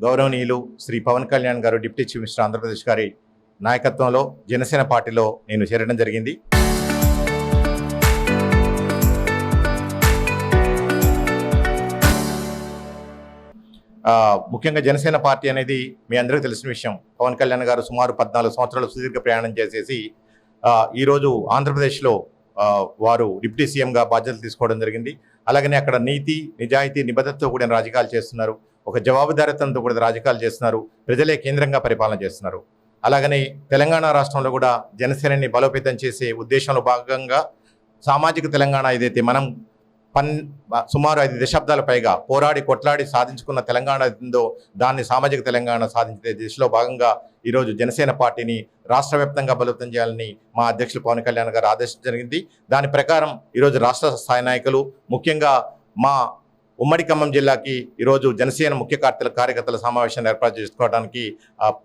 గౌరవనీయులు శ్రీ పవన్ కళ్యాణ్ గారు deputy chief minister Andhra Pradesh గారి నాయకత్వంలో జనసేన పార్టీలో నేను చేరడం జరిగింది. ముఖ్యంగా జనసేన పార్టీ అనేది మీ అందరికీ తెలిసిన విషయం. పవన్ కళ్యాణ్ గారు సుమారు 14 సంవత్సరాలు సుదీర్ఘ ప్రయాణం చేసేసి ఈరోజు ఆంధ్రప్రదేశ్లో వారు డిప్యూటీ సీఎంగా బాధ్యతలు తీసుకోవడం జరిగింది. అలాగనే అక్కడ నీతి, నిజాయితీ, నిబద్ధతతో కూడిన రాజకీయాలు చేస్తున్నారు. ఒక జవాబుదారితనంతో కూడిన రాజకీయాలు చేస్తున్నారు. ప్రజలే కేంద్రంగా పరిపాలన చేస్తున్నారు. అలాగనే తెలంగాణ రాష్ట్రంలో కూడా జనసేనని బలోపేతం చేసే ఉద్దేశంలో భాగంగా సామాజిక తెలంగాణ ఏదైతే మనం సుమారు 5 దశాబ్దాల పైగా పోరాడి కొట్లాడి సాధించుకున్న తెలంగాణ ఉందో దాన్ని సామాజిక తెలంగాణ సాధించే దిశలో భాగంగా ఈరోజు జనసేన పార్టీని రాష్ట్ర వ్యాప్తంగా బలోపేతం చేయాలని మా అధ్యక్షులు పవన్ కళ్యాణ్ గారు ఆదేశించడం జరిగింది. దాని ప్రకారం ఈరోజు రాష్ట్ర స్థాయి నాయకులు, ముఖ్యంగా మా ఉమ్మడి ఖమ్మం జిల్లాకి ఈరోజు జనసేన ముఖ్య కార్యకర్తల సమావేశాన్ని ఏర్పాటు చేసుకోవడానికి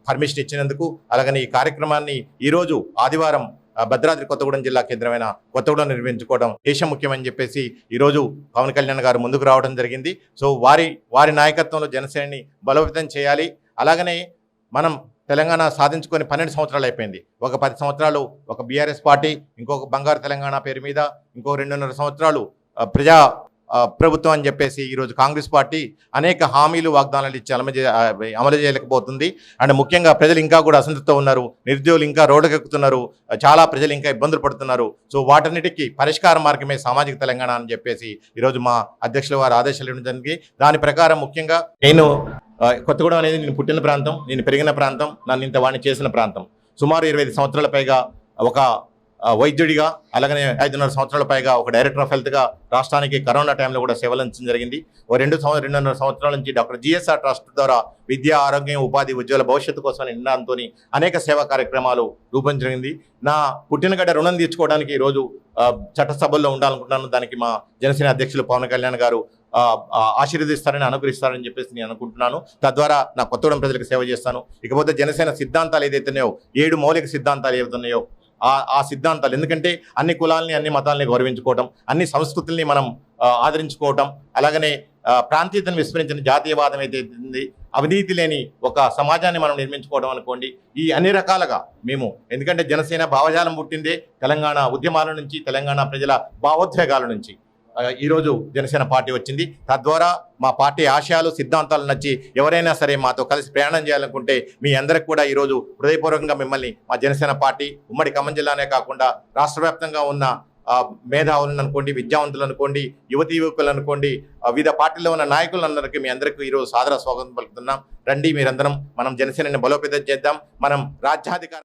పర్మిషన్ ఇచ్చినందుకు, అలాగని ఈ కార్యక్రమాన్ని ఈరోజు ఆదివారం భద్రాద్రి కొత్తగూడెం జిల్లా కేంద్రమైన కొత్తగూడెం నిర్వహించుకోవడం దేశం ముఖ్యమని చెప్పేసి ఈరోజు పవన్ కళ్యాణ్ గారు ముందుకు రావడం జరిగింది. సో వారి నాయకత్వంలో జనసేనని బలోపేతం చేయాలి. అలాగనే మనం తెలంగాణ సాధించుకొని 12 సంవత్సరాలు అయిపోయింది. ఒక 10 సంవత్సరాలు ఒక బీఆర్ఎస్ పార్టీ, ఇంకొక బంగారు తెలంగాణ పేరు మీద ఇంకో 2.5 సంవత్సరాలు ప్రజా ప్రభుత్వం అని చెప్పేసి ఈరోజు కాంగ్రెస్ పార్టీ అనేక హామీలు, వాగ్దానాలు ఇచ్చి అమలు చేయలేకపోతుంది. అండ్ ముఖ్యంగా ప్రజలు ఇంకా కూడా అసంతృప్తితో ఉన్నారు. నిరుద్యోగులు ఇంకా రోడ్డుకెక్కుతున్నారు. చాలా ప్రజలు ఇంకా ఇబ్బందులు పడుతున్నారు. సో వాటన్నిటికీ పరిష్కార మార్గమే సామాజిక తెలంగాణ అని చెప్పేసి ఈరోజు మా అధ్యక్షుల వారు ఆదేశాలు ఇవ్వడం జరిగింది. దాని ప్రకారం ముఖ్యంగా కొత్తగూడెం అనేది నేను పుట్టిన ప్రాంతం, నేను పెరిగిన ప్రాంతం, నన్ను ఇంత వాణి చేసిన ప్రాంతం. సుమారు 25 సంవత్సరాల పైగా ఒక వైద్యుడిగా, అలాగనే 5.5 సంవత్సరాల పైగా ఒక డైరెక్టర్ ఆఫ్ హెల్త్గా రాష్ట్రానికి కరోనా టైంలో కూడా సేవలు అందించడం జరిగింది. 2.5 సంవత్సరాల నుంచి డాక్టర్ జిఎస్ఆర్ ట్రస్ట్ ద్వారా విద్య, ఆరోగ్యం, ఉపాధి, ఉజ్వల భవిష్యత్తు కోసం నినాదంతో అనేక సేవా కార్యక్రమాలు రూపొందించింది. నా పుట్టినగడ్డ రుణం తీర్చుకోవడానికి ఈరోజు చట్టసభల్లో ఉండాలనుకుంటున్నాను. దానికి మా జనసేన అధ్యక్షులు పవన్ కళ్యాణ్ గారు ఆశీర్వదిస్తారని, అనుగ్రహిస్తారని చెప్పేసి నేను అనుకుంటున్నాను. తద్వారా నా కొత్తగూడెం ప్రజలకు సేవ చేస్తాను. ఇకపోతే జనసేన సిద్ధాంతాలు ఏదైతున్నాయో 7 మౌలిక సిద్ధాంతాలు ఏవైతున్నాయో ఆ సిద్ధాంతాలు, ఎందుకంటే అన్ని కులాలని, అన్ని మతాలని గౌరవించుకోవటం, అన్ని సంస్కృతుల్ని మనం ఆదరించుకోవటం, అలాగనే ప్రాంతీయతను విస్మరించిన జాతీయవాదం అయితే అవినీతి లేని ఒక సమాజాన్ని మనం నిర్మించుకోవడం అనుకోండి. ఈ అన్ని రకాలుగా మేము, ఎందుకంటే జనసేన భావజాలం పుట్టిందే తెలంగాణ ఉద్యమాల నుంచి, తెలంగాణ ప్రజల భావోద్వేగాల నుంచి ఈరోజు జనసేన పార్టీ వచ్చింది. తద్వారా మా పార్టీ ఆశయాలు, సిద్ధాంతాలు నచ్చి ఎవరైనా సరే మాతో కలిసి ప్రయాణం చేయాలనుకుంటే మీ అందరికి కూడా ఈరోజు హృదయపూర్వకంగా మిమ్మల్ని మా జనసేన పార్టీ ఉమ్మడి ఖమ్మం జిల్లానే కాకుండా రాష్ట్ర వ్యాప్తంగా ఉన్న మేధావులను అనుకోండి, విద్యావంతులు అనుకోండి, యువకులు అనుకోండి, వివిధ పార్టీలో ఉన్న నాయకులందరికీ మీ అందరికీ ఈరోజు సాదర స్వాగతం పలుకుతున్నాం. రండి, మీరందరం మనం జనసేనని బలోపేతం చేద్దాం. మనం రాజ్యాధికారం